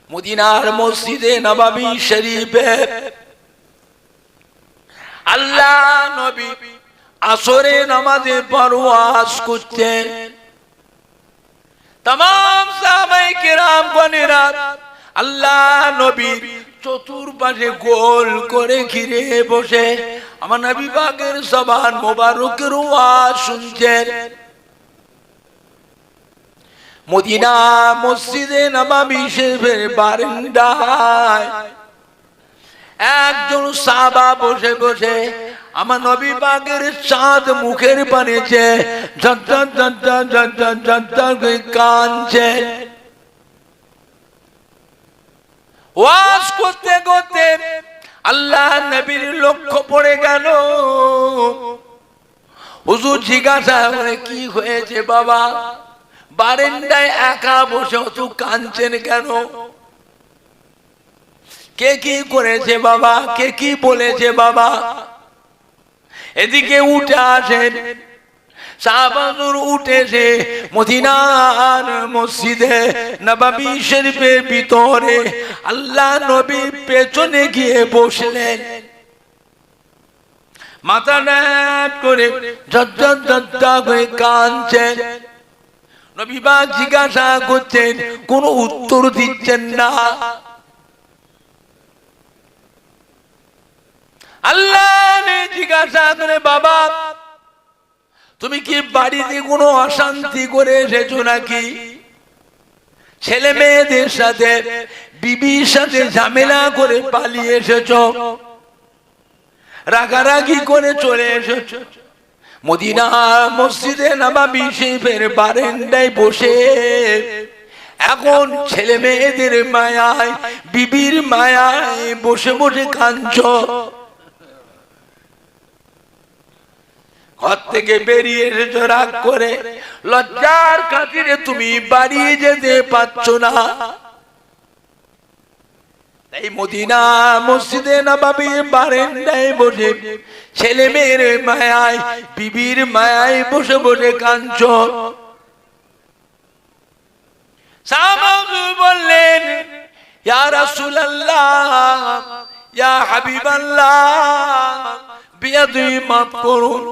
মদিনার মসজিদে নববী শরীফে আল্লাহ নবী আসরে নামাজে পরওয়াজ করছেন। तमाम साहाबाए किराम गणेरा আল্লাহ নবীর চতুর্পাশে গোল করে ঘিরে বসে আমার নবী পাকের জবান মোবারকের ওয়াজ শুনছেন। মদিনা মসজিদে নববী শরীফের বারান্দায় একজন সাহাবা বসে বসে আমার নবী পাকের চাঁদ মুখের পানেছে ঝরঝর ঝরঝর ঝরঝর ঝরঝর করে কাঁদছে। ওয়াজ করতে করতে আল্লাহ নবীর লক্ষ্য পড়ে গেল। হুজুর জিজ্ঞাসা করে কি হয়েছে বাবা, বারান্দায় একা বসে অত কাঁদছেন কেন? কে কি করেছে বাবা, কে কি বলেছে বাবা? এদিকে উঠে আসেন। সাহাবারা উঠেছে মদিনার মসজিদে নববী শরীফের ভিতরে আল্লাহ নবীর পেছনে গিয়ে বসলেন। মাথা নাট করে ঝরঝর ঝরঝর করে কাঁদছেন। নবী পাক জিজ্ঞাসা করছেন, কোনো উত্তর দিচ্ছেন না। আল্লাহ জিজ্ঞাসা করে বাবা তুমি কি বাড়িতে কোনো অশান্তি করে এসেছো নাকি? ছেলে মেয়েদের সাথে বিবির সাথে ঝামেলা করে পালিয়ে এসেছো, রাগারাগি করে চলে এসেছো? মদিনা মসজিদে নববী শরীফের বারান্দায় বসে এখন ছেলে মেয়েদের মায়ায় বিবির মায়ায় বসে বসে কাঁদছো। ঘর থেকে বেরিয়ে এসেছো রাগ করে, লজ্জার খাতিরে তুমি বাড়ি যেতে পারছো না। এই মদিনা মসজিদে নববীর বারান্দায় বসে ছেলে মেয়ের মায়ায় বিবির মায়ায় বসে বসে কাঁদছো। সাহাবাগণ বললেন, ইয়া রাসূলুল্লাহ, ইয়া হাবিবাল্লাহ, বিয়াদি মাফ করুন,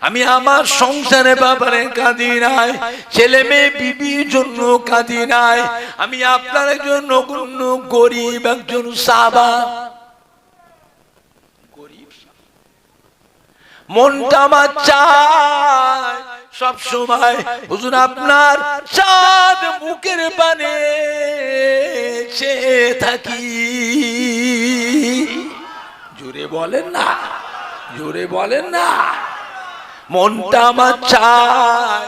আমি আমার সংসারে ব্যাপারে কাঁদি নাই, ছেলে মেয়ে বিবির জন্য কাঁদি নাই, আমি আপনার জন্য কোন গরিব একজন সাহাবা, গরিব মনটা আমার চায় সব সময় হুজুর আপনার চাঁদ মুখের পানে চেয়ে থাকি। জোরে বলেন না, জোরে বলেন না। মনটা আমার চায়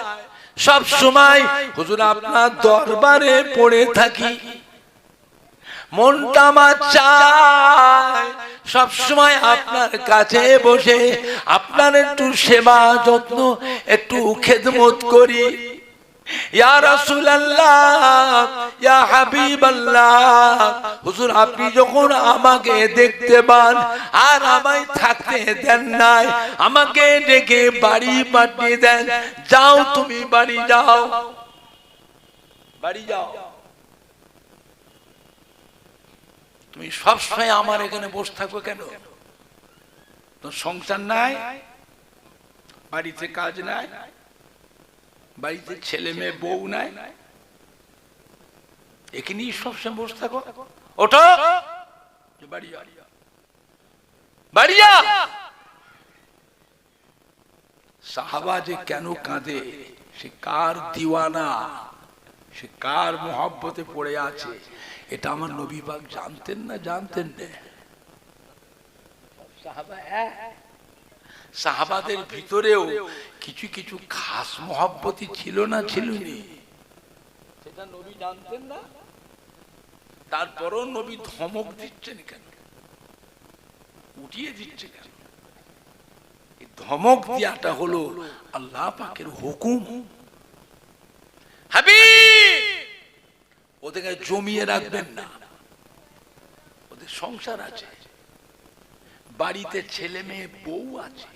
সব সময় হুজুর আপনার দরবারে পড়ে থাকি। মনটা আমার চায় সব সময় আপনার কাছে বসে আপনার একটু সেবা যত্ন একটু খেদমত করি। ইয়া রাসূলুল্লাহ, ইয়া হাবিবাল্লাহ, হুজুর আপনি যখন আমাকে দেখতে পান আর আমায় থাকতে দেন নাই, আমাকে ডেকে বাড়ি পাঠিয়ে দেন, যাও তুমি বাড়ি যাও, বাড়ি যাও। তুমি সবসময় আমার এখানে বসে থাকো কেন? তোর সংসার নাই, বাড়িতে কাজ নাই, বাড়িতে ছেলে মেয়ে বউ নাই, এখানেই সবসময় বসে থাকো। ওঠো, বাড়ি যা, বাড়ি যা। সাহাবা যে কেন কাঁদে, সে কার দিওয়ানা, সে কার মোহব্বতে পড়ে আছে, এটা আমার নবী পাক জানতেন না, জানতেন না। সাহাবাদের ভিতরেও কিছু কিছু খাস মোহব্বতী ছিল না, ছিল নি, সেটা নবী জানতেন না। তারপরও নবী ধমক দিচ্ছেন কেন, উঠিয়ে দিচ্ছে কেন? এই ধমক দেওয়াটা হলো আল্লাহ পাকের হুকুম। হাবিব, ওদেরকে জমিয়ে রাখবেন না, ওদের সংসার আছে, বাড়িতে ছেলে মেয়ে বউ আছে।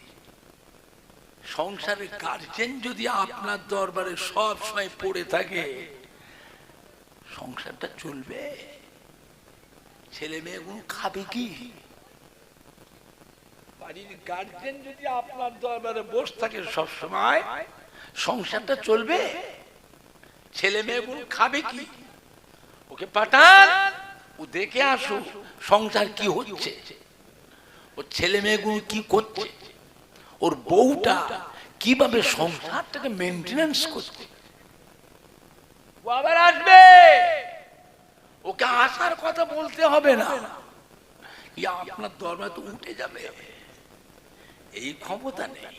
সংসারের গার্জেন যদি আপনার দরবারে সব সময় পড়ে থাকে, সংসারটা চলবে? ছেলে মেয়েগুলো খাবে কি? বাড়ির গার্জেন যদি আপনার দরবারে বসে থাকে সব সময়, সংসারটা চলবে? ছেলে মেয়েগুলো খাবে কি? ওকে পাঠান, ও দেখে আসো সংসার কি হচ্ছে, ওর ছেলে মেয়েগুলো কি করছে, ওর বউটা কিভাবে সংসারটাকে মেনটেনেন্স করছে। ও আবার আসবে, ওকে আসার কথা বলতে হবে না, আপনার দরবারে তো উঠে যাবে, এই ক্ষমতা নেই।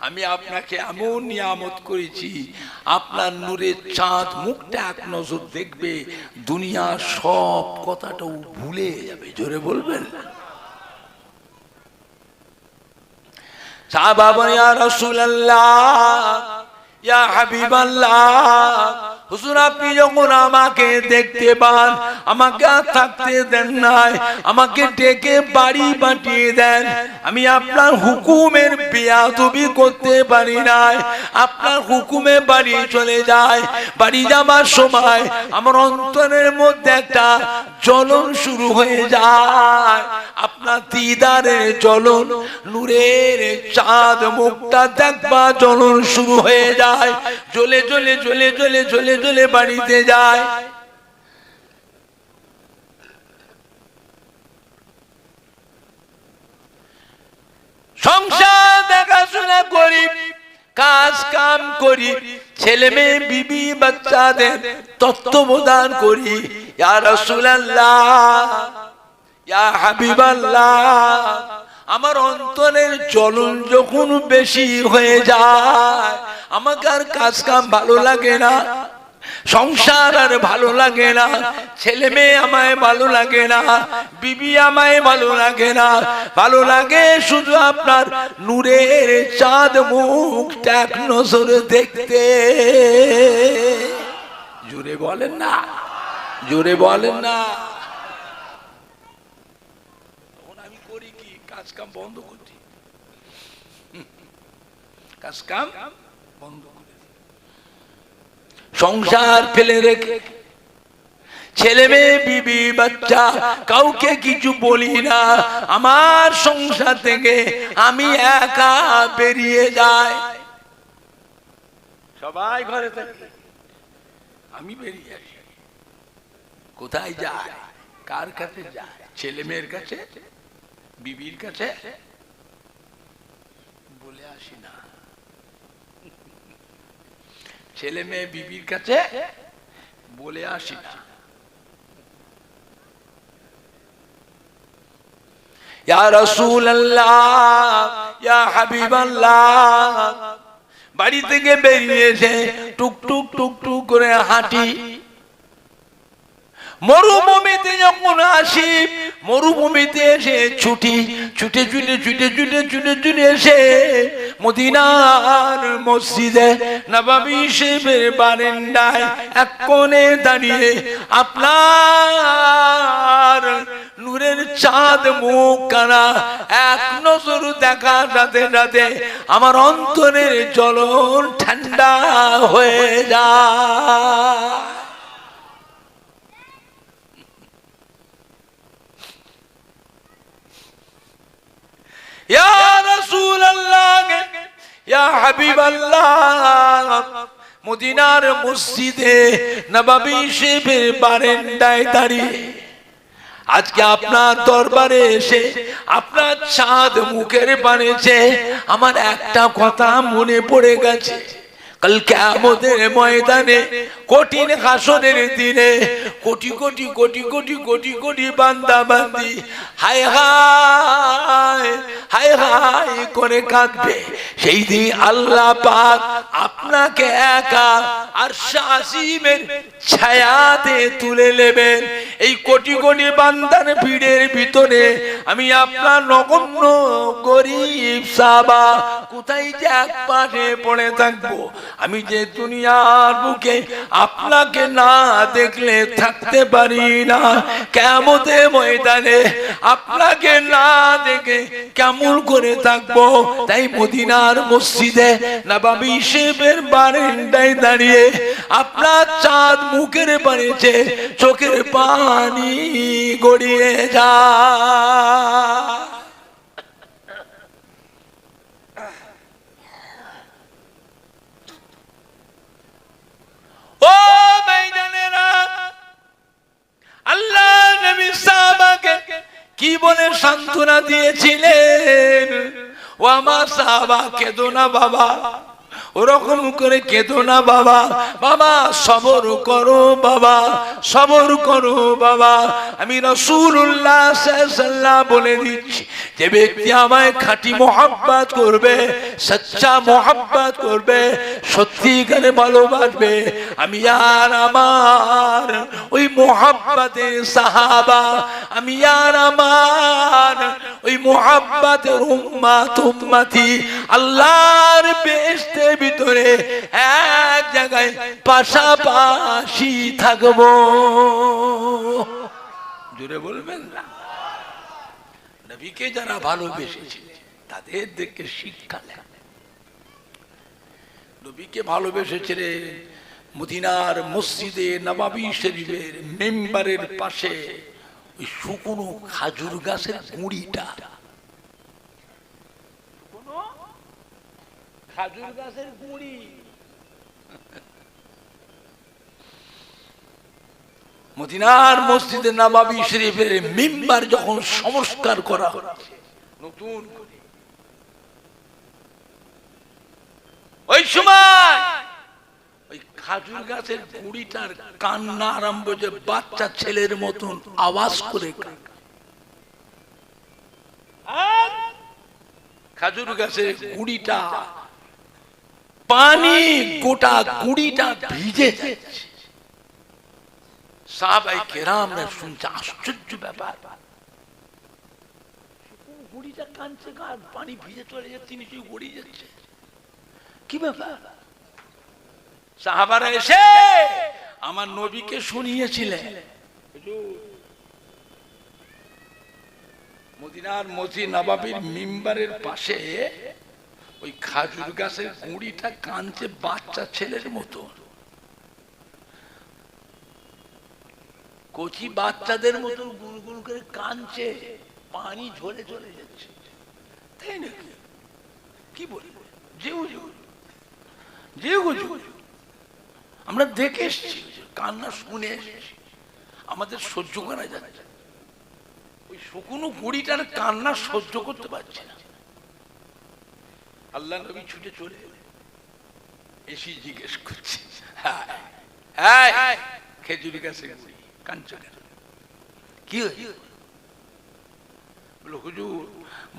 আমি আপনাকে এমন নিয়ামত করেছি, আপনার নূরের চাঁদ মুখটা এক নজর দেখবে, দুনিয়ার সব কথাটাও ভুলে যাবে। জোরে বলবেন। সাহাবা বলে, ইয়া রাসূলুল্লাহ, ইয়া হাবিবাল্লাহ, হুজুর আপনি যখন আমাকে দেখতে পান, আমাকে আর থাকতে দেন নাই, আমাকে ডেকে বাড়ি পাঠিয়ে দেন, আমি আপনার হুকুমের বেয়াদবি করতে পারি নাই, আপনার হুকুমে বাড়ি চলে যায়। বাড়ি যাবার সময় আমার অন্তরের মধ্যে একটা জ্বলন শুরু হয়ে যায়, আপনার দিদারের জ্বলন, নূরের চাঁদ মুখটা দেখবা জ্বলন শুরু হয়ে যায়, জ্বলে জ্বলে জ্বলে জ্বলে জ্বলে জ্বলে বাড়িতে যায়। সংসার দেখাশোনা করি, কাজ কাম করি, ছেলে মেয়ে বিবি বাচ্চাদের তত্ত্বাবধান করি। ইয়া রাসূলুল্লাহ, ইয়া হাবিবাল্লাহ, আমার অন্তরের জ্বলন যখন বেশি হয়ে যায়, আমাকে আর কাজ কাম ভালো লাগে না, সংসার আর ভালো লাগে না, ছেলে মেয়ে আমায় ভালো লাগে না, বিবি আমায় ভালো লাগে না, ভালো লাগে শুধু আপনার নূরের চাঁদ মুখটা এক নজরে দেখতে। জোরে বলেন না, জোরে বলেন না। তখন আমি করি কি, কাজ কাম বন্ধ করছি, কাজ কাম বন্ধ করে সংসার ফেলে রেখে, ছেলে মেয়ে বিবি বাচ্চা কাউকে কিছু বলি না, আমার সংসার থেকে আমি একা বেরিয়ে যাই। সবাই ঘরে থাকে, আমি বেরিয়ে আসি। কোথায় যায়? কার কাছে যায়? ছেলে মেয়ের কাছে, বিবির কাছে বলে আসি না, ছেলে মেয়ে বিবির কাছে বলে আসি না। ইয়া রাসূলুল্লাহ, ইয়া হাবিবাল্লাহ, বাড়ি থেকে বেরিয়ে এসে টুকটুক টুকটুক করে হাঁটি। মরুভূমিতে যখন আসি, মরুভূমিতে এসে ছুটি, ছুটে ছুটে ছুটে ছুটে ছুটে ছুটে এসে মদিনার মসজিদে নববী শরীফের বারান্দায় এক কোণে দাঁড়িয়ে আপনার নূরের চাঁদ মুখখানা এক নজর দেখার সাথে সাথে আমার অন্তরের জ্বলন ঠান্ডা হয়ে যায়। ইয়া রাসূলুল্লাহ, ইয়া হাবিবাল্লাহ, মদিনার মসজিদে নববী শরীফের বারান্দায় দাঁড়িয়ে আজকে আপনার দরবারে এসে আপনার চাঁদ মুখের বানিয়েছে, আমার একটা কথা মনে পড়ে গেছে। কাল কিয়ামতের ময়দানে, কঠিন হাসরের দিনে কোটি কোটি কোটি কোটি কোটি কোটি বান্দা বান্দি হায় হায় হায় হায় করে কাঁদবে। সেই দিন আল্লাহ পাক আপনাকে একা আরশে আসীমের ছায়াতে তুলে নেবেন। এই কোটি কোটি বান্দার ভিড়ের ভিতরে আমি আপনার নগণ্য গরিব সাহাবা কোথায় যে এক পাশে পড়ে থাকবো। আমি যে দুনিয়ার বুকে আপনাকে না দেখলে থাকতে পারি না, কিয়ামতের ময়দানে আপনাকে না দেখে কেমন করে থাকবো? তাই মদিনার মসজিদে নববী শরীফের বারান্দায় দাঁড়িয়ে আপনার চাঁদ মুখের পানিতে চোখের পানি গড়িয়ে যায়। ও ভাইজানেরা, আল্লাহ নবী সাহাবাকে কি বলে সান্ত্বনা দিয়েছিলেন? ও আমার সাহাবা, কেঁদো না বাবা, ওরকম করে কেঁদো না বাবা, বাবা সবর করো বাবা, সবর করো বাবা। আমি রাসূলুল্লাহ সাল্লাল্লাহু আলাইহি ওয়াসাল্লাম বলে দিচ্ছি, যে ব্যক্তি আমায় খাঁটি মোহাব্বত করবে, সচ্চা মোহাব্বত করবে, সত্যিকারে ভালোবাসবে, আমি আর আমার ওই মোহাব্বতের সাহাবা, আমি আর আমার ওই মোহাব্বতের উম্মত উম্মতি আল্লাহর বেহেশতের ভিতরে এক জায়গায় পাশাপাশি থাকবো। জোরে বলবেন না? নবীকে যারা ভালোবেসেছে তাদের দেখে শিক্ষা নেন। নবীকে ভালোবেসেছিলেন মদিনার মসজিদে নববী শরীফের মেম্বারের পাশে ওই শুকনো খাজুর গাছের গুঁড়িটা, খাজুর গাছের গুঁড়ি, মদিনার মসজিদে নববী শরীফের মিম্বার যখন সংস্কার করা হচ্ছে নতুন করে, ওই সময় ওই খাজুর গাছের গুঁড়িটার কান্না আরম্ভ, যে বাচ্চা ছেলের মতন আওয়াজ করে। খাজুর গাছের গুঁড়িটা পানি, গোটা গুঁড়িটা ভিজে যাচ্ছে। সাহাবায়ে কেরামরা শুনছে, আশ্চর্য ব্যাপার, গুঁড়িটা কাঁদছে, পানি ভিজে চলে যাচ্ছে, নিচে গড়িয়ে যাচ্ছে, কি ব্যাপার? সাহাবারা এসে আমার নবীকে শুনিয়েছিলেন। মদিনার মসজিদ নববীর মিম্বারের পাশে ওই খাজুর গাছের গুঁড়িটা কাঁদছে বাচ্চা ছেলের মতো, কচি বাচ্চাদের মতো গুনগুন করে কাঁদছে, পানি ঝরে চলে যাচ্ছে, তাই নাকি? কি বলি, আমরা দেখে এসেছি, কান্না শুনে এসেছি, আমাদের সহ্য করা যাচ্ছে, ওই শুকনো গুঁড়িটার কান্না সহ্য করতে পারছে না। আল্লাহ নবী ছুটে চলে এসে জিজ্ঞেস করছে, খেজুরি গাছে কাঁদছো কেন? কি বলো, হুজুর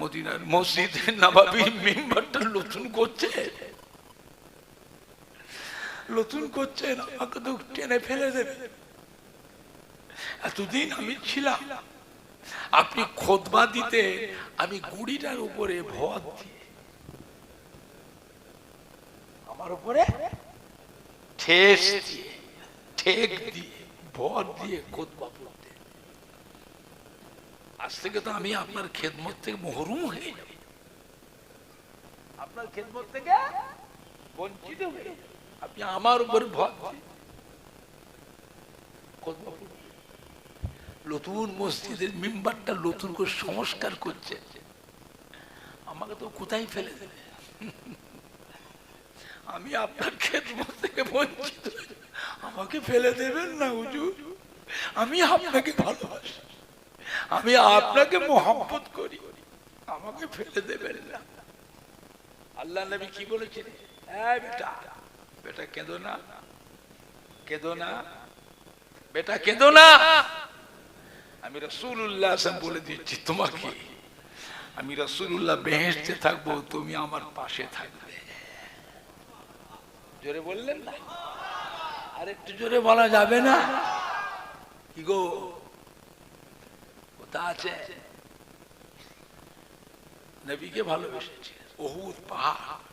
মদিনার মসজিদে নববীর মিম্বারটা নতুন করছে, নতুন করছেন, আমাকে তো টেনে ফেলে দেবে। এতদিন আমি ছিলাম, আপনি খুতবা দিতে আমি গুড়িটার উপরে ভর দিয়ে, আমার উপরে ঠেস দিয়ে, ঠেক দিয়ে, ভর দিয়ে খুতবা পড়তে, আজ থেকে তো আমি আপনার খেদমত থেকে মহরুম হয়ে যাব, আপনার খেদমত থেকে বঞ্চিত হয়ে যাব, আপনি আমার উপর ভর দিয়ে খুতবা পড়তে। নতুন মসজিদের মিম্বারটা নতুন করে সংস্কার করছে, আমাকে তো কোথায় ফেলে দেবে, আমি আপনার খেদমত থেকে বঞ্চিত, আমাকে ফেলে দেবেন না হুজুর, আমি আপনাকে ভালোবাসি, আমি আপনাকে মোহাম্মত করি, আমাকে ফেলে দেবেন না। আল্লাহ নবী কি বলেছেন? বেটা, বেটা কেঁদো না, কেঁদো না, বেটা কেঁদো না, আমি রাসূলুল্লাহ বলে দিচ্ছি তোমাকে, আমি রাসূলুল্লাহ বেহেশতে থাকবো, তুমি আমার পাশে থাকবে। জোরে বললেন না? আর একটু জোরে বলা যাবে না? কি গো, কোথা আছে? নবীকে ভালোবেসেছে, উহুদ পাহাড়,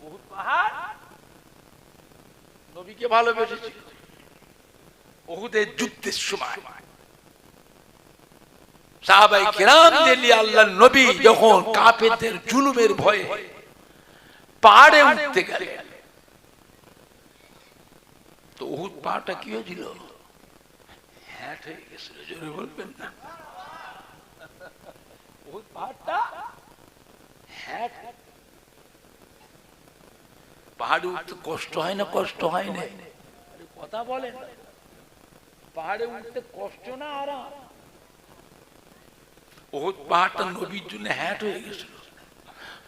উহুদ পাহাড় নবীকে ভালোবেসেছিল। উহুদের যুদ্ধের সময় সাহাবায়ে কিরামদের নিয়ে আল্লাহর নবী যখন কাফেরদের জুলুমের ভয়ে পাহাড়ে উঠতে গেলেন, তো উহুদ পাহাড়টা কি হয়েছিল? হ্যাট হয়ে গেছিল। জোরে বলবেন না? উহুদ পাহাড়টা হ্যাট। পাহাড়ে উঠতে কষ্ট হয় না? কষ্ট হয় না? কথা বলেন। পাহাড়ে উঠতে কষ্ট না আরাম? উহুদ পাহাড়টা নবীর জন্য হ্যাট হয়ে গেছিল।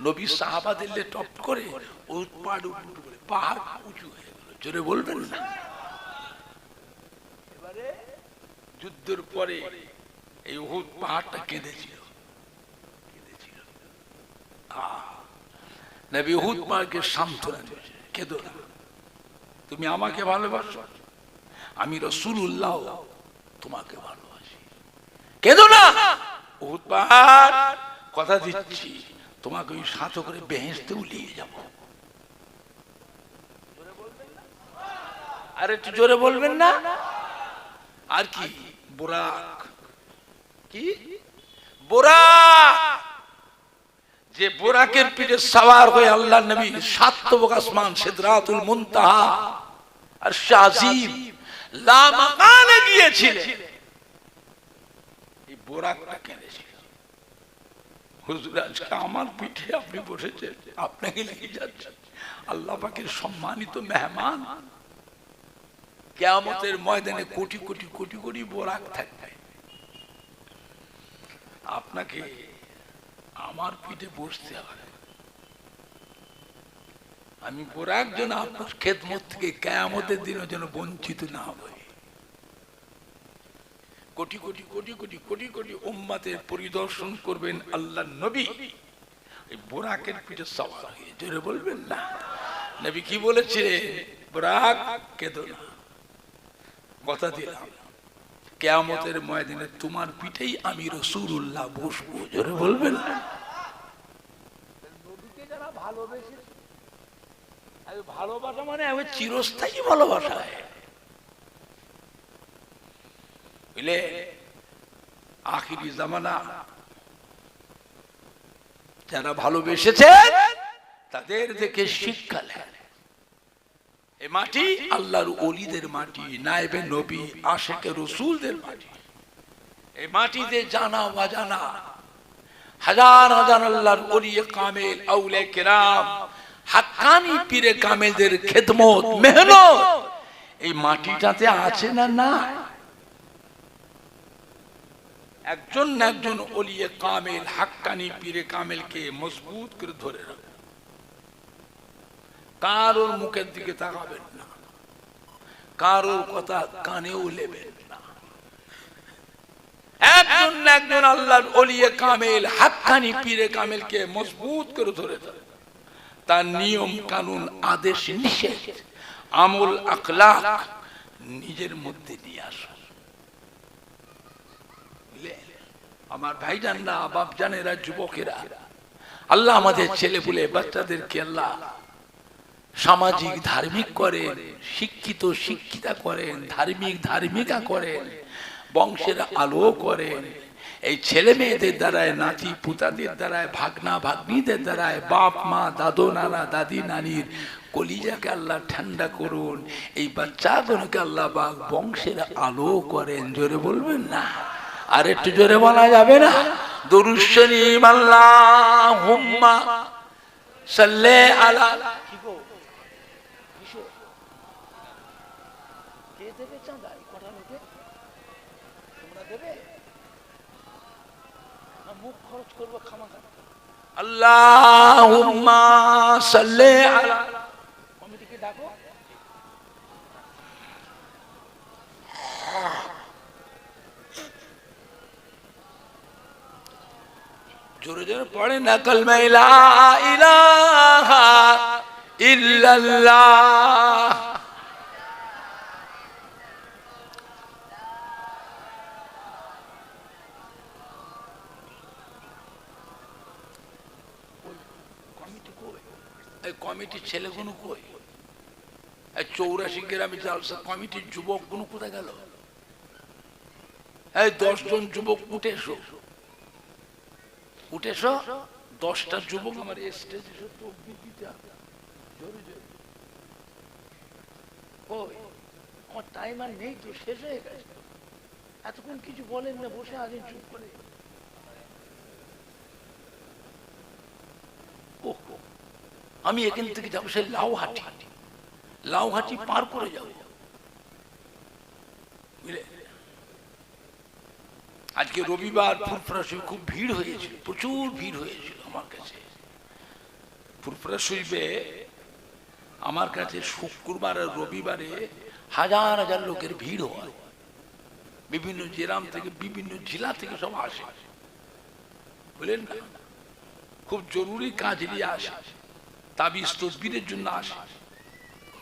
নবী সাহাবাদের টপ করে উহুদ পাহাড় উঁচু করে পাহাড় উঁচু হয়ে গেল। জোরে বলবেন না? এবারে যুদ্ধের পরে এই উহুদ পাহাড়টা কেঁদেছিল। নবী উহুদ পাহাড়কে সান্ত্বনা দিয়েছে, কেঁদো না, তুমি আমাকে ভালোবাসো, আমি রাসূলুল্লাহ তোমাকে ভালোবাসি, কেঁদো না। উহুদ পাহাড়, কথা দিচ্ছি তোমাকে ওই সাথে করে বেহেশতেও নিয়ে যাব। আর একটু জোরে বলবেন না? আর কি বুরাক, কি বুরাক, যে বুরাকের পিঠে সওয়ার হয়ে আল্লাহর নবী সাতবক আসমান, সিদরাতুল মুনতাহা আর শাযীম লা মাকানে গিয়েছিলেন। এই বুরাকটা কেনেছিল। হুজুর আজকে আমার পিঠে আপনি বসেছেন, আপনাকে নিয়ে যাচ্ছেন, আল্লাহ পাকের সম্মানিত মেহমান। কিয়ামতের ময়দানে কোটি কোটি কোটি কোটি বুরাক থাকবে, আপনাকে আমার পিঠে বসতে হবে। আমি বুরাক যেন আপনার খেদমত থেকে কিয়ামতের দিনে যেন বঞ্চিত না হবে। কোটি কোটি কোটি কোটি কোটি কোটি উম্মতের পরিদর্শন করবেন আল্লাহর নবী এই বুরাকের পিঠে সওয়ার হয়ে। জোরে বলবেন না? নবী কি বলেছিলেন? বুরাক কেঁদো না, কথা দিলাম কিয়ামতের ময়দানে তোমার পিঠেই আমি রাসূলুল্লাহ বসবো। জোরে বলবেন না? নবীকে যারা ভালোবেসে, ভালোবাসা মানে চিরস্থায়ী ভালোবাসা। বুঝলে, আখিরি জামানা যারা ভালোবেসেছে তাদের দেখে শিক্ষা নেন। এই মাটি আল্লাহর ওলিদের মাটি, নায়েবে নবী, আশিকে রাসূলদের মাটি। এই মাটিতে জানা অজানা হাজার হাজার আল্লাহর ওলি কামেল, আউলিয়া কিরাম, হাক্কানি পীরে কামেলদের খেদমত, মেহনত এই মাটিটাতে আছে না? না। একজন না একজন ওলিয়ে কামেল, হাক্কানি পীরে কামেলকে মজবুত করে ধরে রাখবেন। কারোর মুখের দিকে তাকাবেন না, কারোর কথা কানেও নেবেন না। একজন না একজন আল্লাহর ওলিয়ে কামেল, হাক্কানি পীরে কামেলকে মজবুত করে ধরে রাখবেন। তার নিয়ম কানুন, আদেশ নিষেধ, আমল আখলাক নিজের মধ্যে নিয়ে আসুন। আমার ভাইজানরা, বাপজানেরা, যুবকেরা, আল্লাহ আমাদের ছেলেপুলে বাচ্চাদেরকে আল্লাহ সামাজিক ধার্মিক করেন, শিক্ষিত শিক্ষিতা করেন, ধার্মিক ধার্মিকা করেন, বংশের আলো করেন। এই ছেলে মেয়েদের দ্বারায়, নাতি পুতাদের দ্বারায়, ভাগনা ভাগ্নিদের দ্বারায়, বাপ মা, দাদু নানা, দাদি নানির কলিজাকে আল্লাহ ঠান্ডা করুন। এই বাচ্চাগুলোকে আল্লাহ বংশের আলো করেন। জোরে বলবেন না? আর একটু জোরে বলা যাবে না? দুরূদ শরীফ আল্লাহুম্মা সাল্লি আলা। কি গো, কে দেবে চাঁদা? কটা লোকে তোমরা দেবে না? মুখ খরচ করবো খামাখা। আল্লাহুম্মা সাল্লি আলা। কমিটিকে ডাকো। জোরে জোরে পড়ে না কালমা লা ইলাহা ইল্লাল্লাহ। কমিটি কই? এই কমিটির ছেলেগুলো কই? 84 গ্রামে জালসা কমিটির যুবকগুলো কোথায় গেল? এই 10 জন যুবক উঠে এসো, 10টা যুবক আমার স্টেজে এসে তকবীর দিতে হবে। জোরে জোরে। ওই আমার টাইম আর নেই তো, শেষ হয়ে গেছে। এতক্ষণ কিছু বলেন না, বসে আছেন চুপ করে। আমি এখান থেকে যাবো সেই লাউহাটি পার করে যাবো। আজকে রবিবার ফুরফুরা শরীফে খুব ভিড় হয়েছিল, প্রচুর ভিড় হয়েছিল আমার কাছে। ফুরফুরা শরীফে আমার কাছে শুক্রবার আর রবিবারে হাজার হাজার লোকের ভিড় হয়। বিভিন্ন জেলাম থেকে, বিভিন্ন জেলা থেকে সব আসে, বুঝলেন না? খুব জরুরি কাজ নিয়ে আসে, তাবিজ তসবিরের জন্য আসে,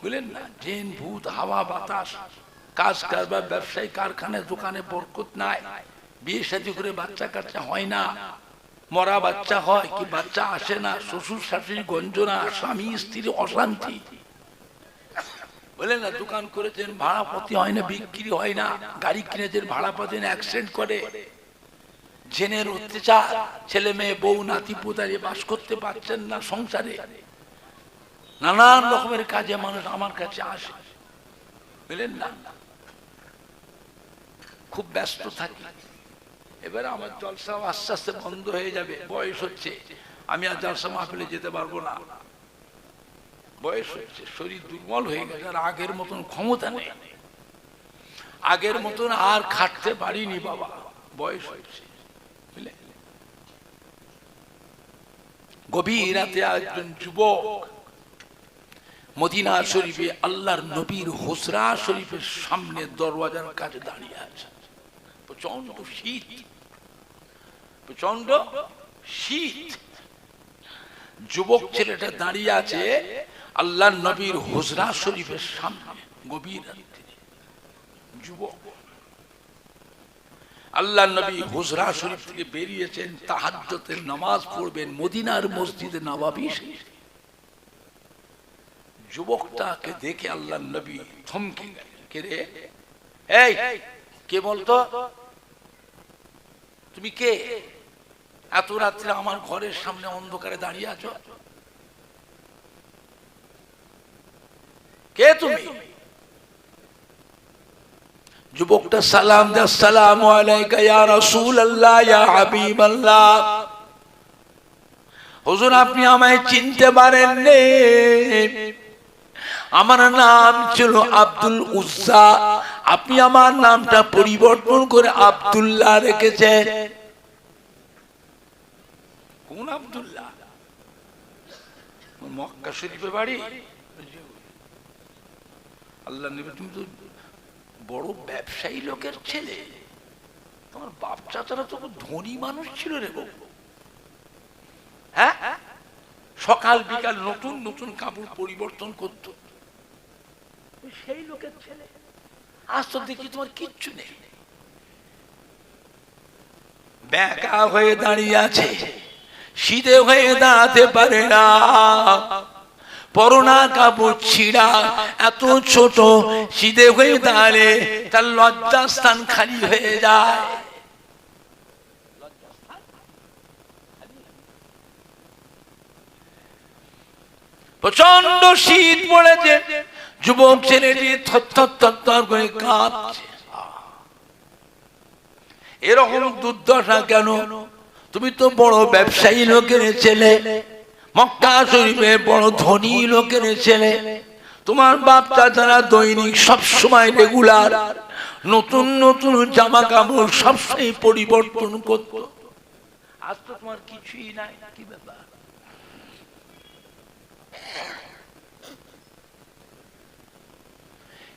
বুঝলেন না? জেন ভূত হাওয়া বাতাস, কাজ কারবার, ব্যবসায়ী কারখানায় দোকানে বরকত নাই, বিয়ে শাদী করে বাচ্চা কাচ্চা হয় না, মরা বাচ্চা হয় কি বাচ্চা আসে না, শ্বশুর শাশুড়ি গঞ্জনা, স্বামী স্ত্রী অশান্তি, বলেন না? দোকান করেছেন ভাড়াপতি হয় না, বিক্রি হয় না, গাড়ি কিনেছেন ভাড়া পাচ্ছেন, অ্যাক্সিডেন্ট করে, জেনের অত্যাচার, ছেলে মেয়ে বউ নাতি পোতারে বাস করতে পারছেন না সংসারে, নানান রকমের কাজে মানুষ আমার কাছে আসে, বুঝলেন না? খুব ব্যস্ত থাকি। এবারে আমার জলসা আস্তে আস্তে বন্ধ হয়ে যাবে, বয়স হচ্ছে, আমি আর জলসা মাহফিলে যেতে পারবো না, বয়স হচ্ছে, শরীর দুর্বল হয়ে গেছে, আর আগের মতন ক্ষমতা নেই, আগের মতন আর খাটতে পারিনি বাবা, বয়স হচ্ছে। গভীর রাতে একজন যুবক মদিনা শরীফে আল্লাহর নবীর হুজরা শরীফের সামনে দরওয়াজার কাছে দাঁড়িয়ে আছে। প্রচন্ড শীত, প্রচন্ড শীত। যুবক ছেলেটা দাঁড়িয়ে আছে আল্লাহর নবীর হুজরা শরীফের সামনে, গভীর রাতে। যুবক আল্লাহর নবী হুজরা শরীফ থেকে বেরিয়েছেন, তাহাজ্জুদের নামাজ পড়বেন মদিনার মসজিদে নববী। যুবকটাকে দেখে আল্লাহর নবী থমকে গেলেন। কে রে? এই কে বলতো? তুমি কে? এত রাত্রে আমার ঘরের সামনে অন্ধকারে দাঁড়িয়ে আছো, কে তুমি? যুবকটা সালাম দেয়, আসসালামু আলাইকা ইয়া রাসূলুল্লাহ ইয়া হাবিবাল্লাহ। হুজুর আপনি আমায় চিনতে পারেননি, আমার নাম ছিল আব্দুল উজ্জা, আপনি আমার নামটা পরিবর্তন করে আব্দুল্লাহ রেখেছেন। কোন আব্দুল্লাহ? মক্কা শরীফে বাড়ি। আল্লাহ নবী তুমি তো বড় ব্যবসায়ী লোকের ছেলে, তোমার বাপ চাচারা তো ধনী মানুষ ছিল রে বাবু। হ্যাঁ, সকাল বিকাল নতুন নতুন কাপড় পরিবর্তন করতো, সেই লোকের ছেলে। আজ তো দেখি তোমার কিচ্ছু নেই, বেকা হয়ে দাঁড়িয়ে আছে, সিধে হয়ে দাঁড়াতে পারে না, পরনা কাপড় ছিঁড়া, এত ছোট, সিধে হয়ে দাঁড়ালে তার লজ্জাস্থান খালি হয়ে যায়। প্রচন্ড শীত পড়েছে, যুবক ছেলেটি থরথর করে কাঁপছে। এরকম দুর্দশা কেন? তুমি তো বড় ব্যবসায়ী লোকের ছেলে, মক্কা শরীফে বড় ধনী লোকের ছেলে, তোমার বাপ চাচারা দৈনিক সব সময় রেগুলার নতুন নতুন জামা কাপড় সবসময় পরিবর্তন করত, আজ তো তোমার কিছুই নাই, কি ব্যাপার?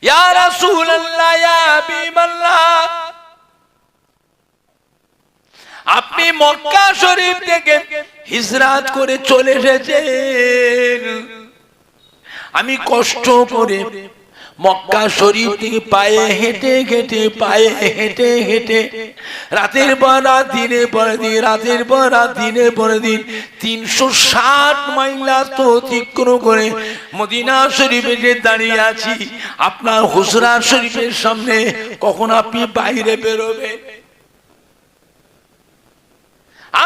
ইয়া রাসূলুল্লাহ ইয়া হাবিবাল্লাহ, আপনি মক্কা শরীফ থেকে হিজরত করে চলে এসেছেন, আমি কষ্ট করে মক্কা শরীফ থেকে পায়ে হেঁটে হেঁটে রাতের পর রাত দিনের পরে দিন রাতের পর রাত দিনের পরে দিন 360 মাইল রাস্তা অতিক্রম করে মদিনা শরীফে যে দাঁড়িয়ে আছি, আপনার হুজরা শরীফের সামনে কখন আপনি বাইরে বেরোবেন?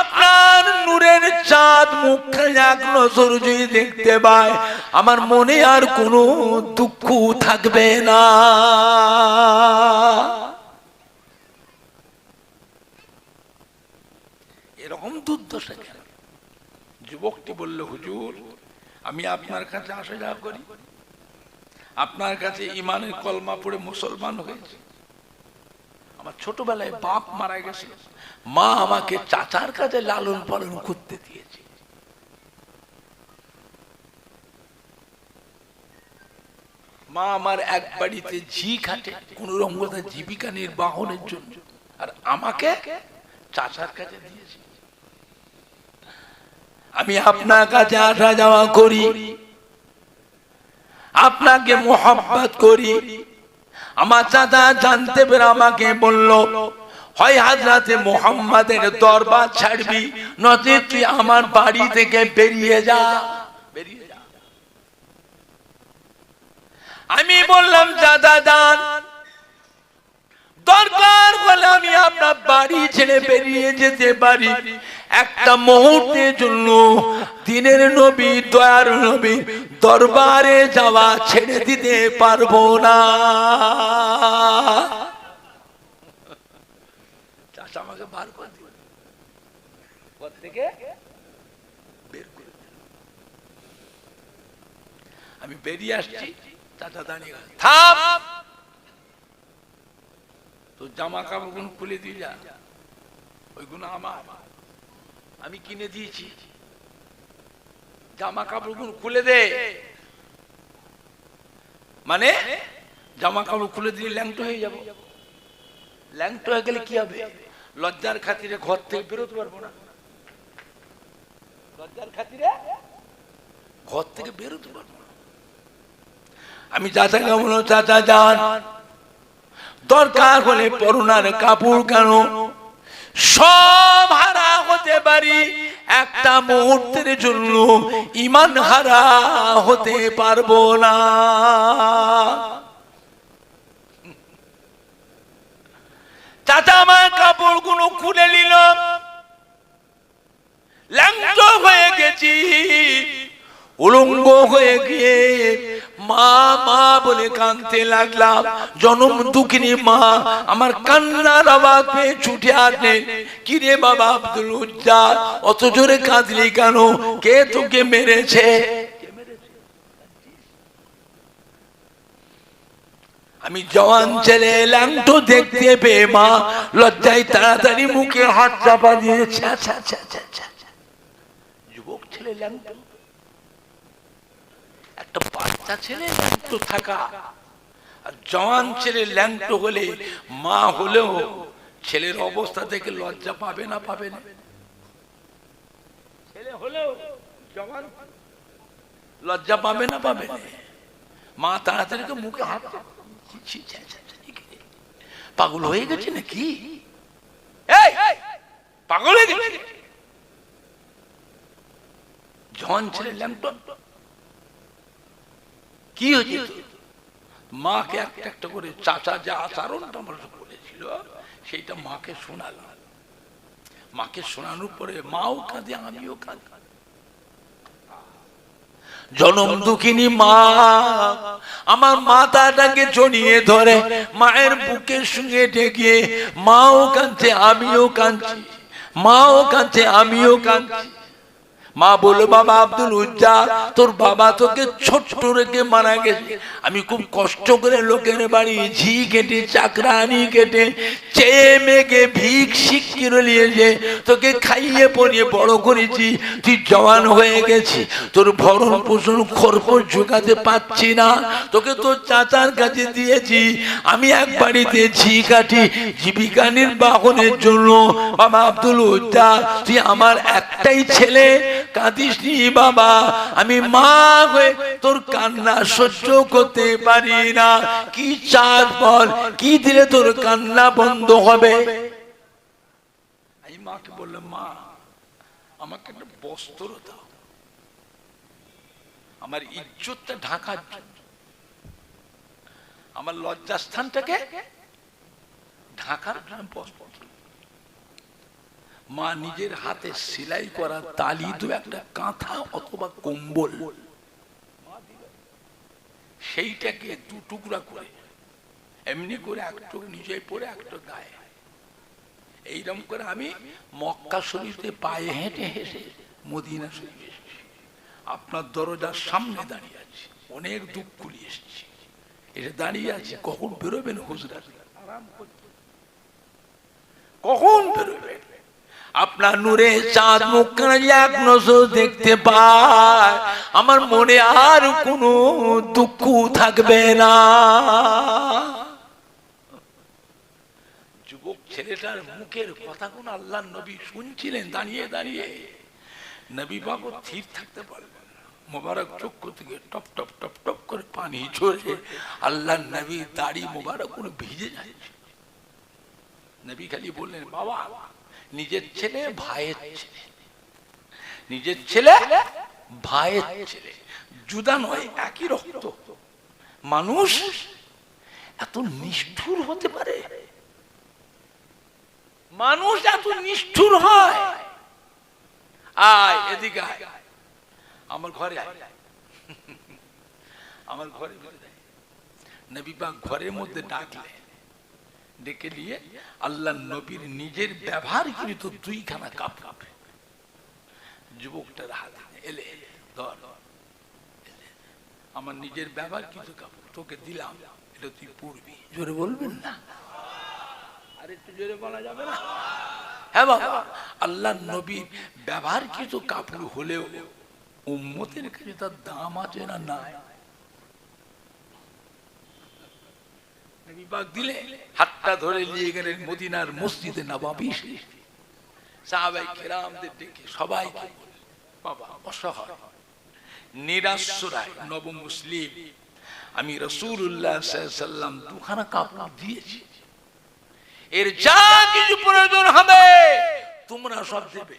আপনার নূরের চাঁদ মুখে এক নজর যদি দেখতে পায়, আমার মনে আর কোনো দুঃখ থাকবে না। এরকম দুর্দশা কেন? যুবকটি বলল, হুজুর আমি আপনার কাছে আসা যাওয়া করি, আপনার কাছে ইমানের কলমা পড়ে মুসলমান হয়েছে। আমার ছোটবেলায় বাপ মারা গেছে, মা আমাকে চাচার কাছে লালন পালন করতে দিয়েছে। মা আমার এক বাড়িতে ঝি খাটে কোন রকম জীবিকা নির্বাহনের জন্য, আর আমাকে চাচার কাছে দিয়েছে। আমি আপনার কাছে আসা যাওয়া করি, আপনাকে মোহাব্বত করি। আমার চাচা জানতে পেরে আমাকে বলল, হয় হযরতে মুহাম্মাদের দরবার ছাড়বি, নচেৎ তুই আমার বাড়ি থেকে বেরিয়ে যা। আমি বললাম, চাচা যান, দরকার হলে আমি আপনার বাড়ি ছেড়ে বেরিয়ে যেতে পারি, একটা মুহূর্তের জন্য দিনের নবী দয়ার নবী দরবারে যাওয়া ছেড়ে দিতে পারবো না। চাচা আমাকে বার করে দিল, ঘর থেকে বের করে দিল। আমি বেরিয়ে আসছি, চাচা দাঁড়িয়ে গেল, থাম, তো জামা কাপড় খুলে দিয়ে যা, ওইগুলো আমার, আমি কিনে দিয়েছি, জামা কাপড় খুলে দে। মানে জামা কাপড় খুলে দিলে ল্যাংটো হয়ে যাব। ল্যাংটো হয়ে গেলে কি হবে? লজ্জার খাতিরে ঘর থেকে বেরোতে পারবো না, লজ্জার খাতিরে ঘর থেকে বেরোতে পারবো না। আমি চাচাকে বললাম, চাচা যান, দরকার হলে পরনার কাপড় কেন সব হারা হতে পারি, একটা মুহূর্তের জন্য ঈমান হারা হতে পারবো না। চাচা আমার কাপড়গুলো খুলে নিল, ল্যাংটো হয়ে গেছি, উলঙ্গ হয়ে গিয়ে মা মা বলে কাঁদতে লাগলাম। জনম দুঃখিনী মা আমার কান্নার আওয়াজ পেয়ে ছুটে আসলেন, কিরে বাবা আব্দুল উজ্জার, অত জোরে কাঁদলি কেন? কে তোকে মেরেছে? আমি জওয়ান ছেলে ল্যাংটো দেখতে পেয়ে মা লজ্জায় তাড়াতাড়ি মুখে হাত চাপা দিয়েছে। যুবক ছেলে ল্যাংটো, একটা বাচ্চা ছেলে ল্যাংটো থাকা আর জওয়ান ছেলে ল্যাংটো হলে, মা হলেও ছেলের অবস্থা দেখে লজ্জা পাবে না? পাবে না? ছেলে হলেও জওয়ান লজ্জা পাবে না? পাবে না? মা তাড়াতাড়ি তো মুখে হাত, পাগল হয়ে গেছে নাকি? পাগল হয়ে গেছে? জওয়ান ছেলে ল্যাংটো, কি হয়েছে? মাকে একটা একটা করে চাচা যা আচরণটা আমার বলেছিল সেইটা মাকে শোনালাম। মাকে শোনানোর পরে মাও কাঁদে, আমিও কাঁদি। জনম দুঃখিনী মা আমার মাথাটাকে জড়িয়ে ধরে মায়ের বুকের সঙ্গে ডেকে, মাও কাঁদছে আমিও কাঁদছি, মাও কাঁদছে আমিও কাঁদছি। মা বলল, বাবা আব্দুল উজ্জার, তোর বাবা তোকে ছোট্ট রেখে মারা গেছে, আমি খুব কষ্ট করে লোকের বাড়ি ঝি কেটে চাকরানি কেটে চেয়ে মেঘে ভিক শিক্ষির নিয়েছে, তোকে খাইয়ে পরিয়ে বড় করেছি, তুই জওয়ান হয়ে গেছি, তোর ভরণ পোষণ খরপর জোগাতে পারছি না, তোকে তোর চাচার কাছে দিয়েছি, আমি এক বাড়িতে ঝি কাটি জীবিকা নির্বাহনের জন্য। বাবা আব্দুল উজ্জার, তুই আমার একটাই ছেলে, কাঁদিস নি বাবা, আমি মা হয়ে তোর কান্না সহ্য করতে পারি না, কি চাস বল, কি দিলে তোর কান্না বন্ধ হবে? আমি মাকে বললাম, মা আমাকে একটা বস্ত্র দাও, আমার ইজ্জতটা ঢাকার জন্য, আমার লজ্জাস্থানটাকে ঢাকার বস্ত্র। মা নিজের হাতে সেলাই করা তালি দু একটা কাঁথা অথবা কম্বল, সেইটাকে দু টুকরা করে এমনি করে একটু নিজে পরে একটু গায়ে, এইরকম করে আমি মক্কা শরীফে পায়ে হেঁটে হেঁটে মদিনা শরীফ এসেছি, আপনার দরজার সামনে দাঁড়িয়ে আছি, অনেক দুঃখ কুলিয়ে এসেছি, এটা দাঁড়িয়ে আছি, কখন বেরোবেন হুজরা, আরাম করতে, কখন বেরোবেন? আপনার নূরে চাঁদ মুখখানা এক নজর দেখতে পায়, আমার মনে আর কোনো দুঃখ থাকবে না। যুবক ছেলেটার মুখের কথাগুলো আল্লাহর নবী শুনছিলেন দাঁড়িয়ে দাঁড়িয়ে, নবী বাবু স্থির থাকতে পারলেন না, মোবারক চক্ষু থেকে টপ টপ টপ টপ করে পানি ঝরে আল্লাহর নবী দাড়ি মোবারক করে ভিজে যাচ্ছে। নবী খালি বললেন, বাবা নিজের ছেলে ভাইয়ের ছেলে, নিজের ছেলে ভাইয়ের ছেলে, জুদা নয়, একই রক্ত। মানুষ এত নিষ্ঠুর হতে পারে? মানুষ এত নিষ্ঠুর হয়? আয় এদিকে আয়, আমার ঘরে আয়, আমার ঘরে নবী পাক ঘরের মধ্যে ডাকলেন, ডেকে নিয়ে আল্লাহ নবীর নিজের ব্যবহার কিন্তু দুইখানা কাপড় যুবকটার হাতে এলে, ধর আমার নিজের ব্যবহার কিছু কাপড় তোকে দিলাম, এটা তুই পরবি। জোরে বলবেন না? আর একটু জোরে বলা যাবে না? হ্যাঁ বাবা, আল্লাহ নবীর ব্যবহার কিছু কাপড় হলেও উম্মতের কাছে তার দাম আছে না নাই? দিলে হাতটা ধরে নিয়ে গেলেন মদিনার মসজিদে নববী শরীফে, সাহাবায়ে কেরামদের ডেকে সবাইকে বললেন, বাবা অসহায় নিরাশ্রয় নব মুসলিম, আমি রাসূলুল্লাহ সাল্লাল্লাহু আলাইহি ওয়াসাল্লাম দুখানা কাপড় দিয়েছি, এর যা কিছু প্রয়োজন হবে তোমরা সব দেবে।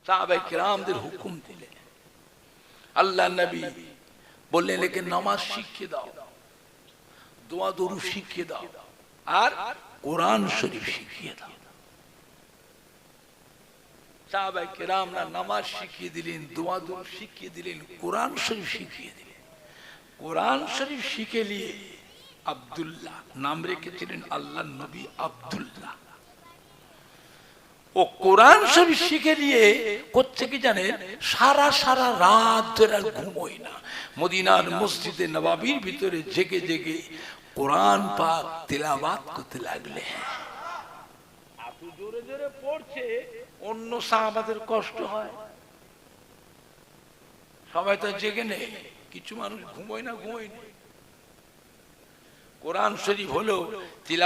সাহাবায়ে কেরামদের হুকুম দিলেন, আল্লাহ নবী বললেন, একে নামাজ শিখিয়ে দাও, দোয়া দরুদ শিখিয়ে দাও, আর কোরআন শরীফ শিখিয়ে দাও। সাহাবায়ে কেরামরা নামাজ শিখিয়ে দিলেন, দোয়া দরুদ শিখিয়ে দিলেন, কোরআন শরীফ শিখিয়ে দিলেন। কোরআন শরীফ শিখে নিয়ে আব্দুল্লাহ নাম রেখেছিলেন আল্লাহর নবী আব্দুল্লাহ। ও কোরআন শরীফ শিখে নিয়ে করছে কি জানেন, সারা সারা রাত ধরে আর ঘুমোয় না, মদিনার মসজিদে নববীর ভিতরে জেগে জেগে কোরআন পাক তেলাওয়াত করতে লাগলে। এত জোরে জোরে পড়ছে, অন্য সাহাবাদের কষ্ট হয়, সবাই তো জেগে নেই, কিছু মানুষ ঘুমোয় না, কোরআন শরীফ হলো তিলাওয়াত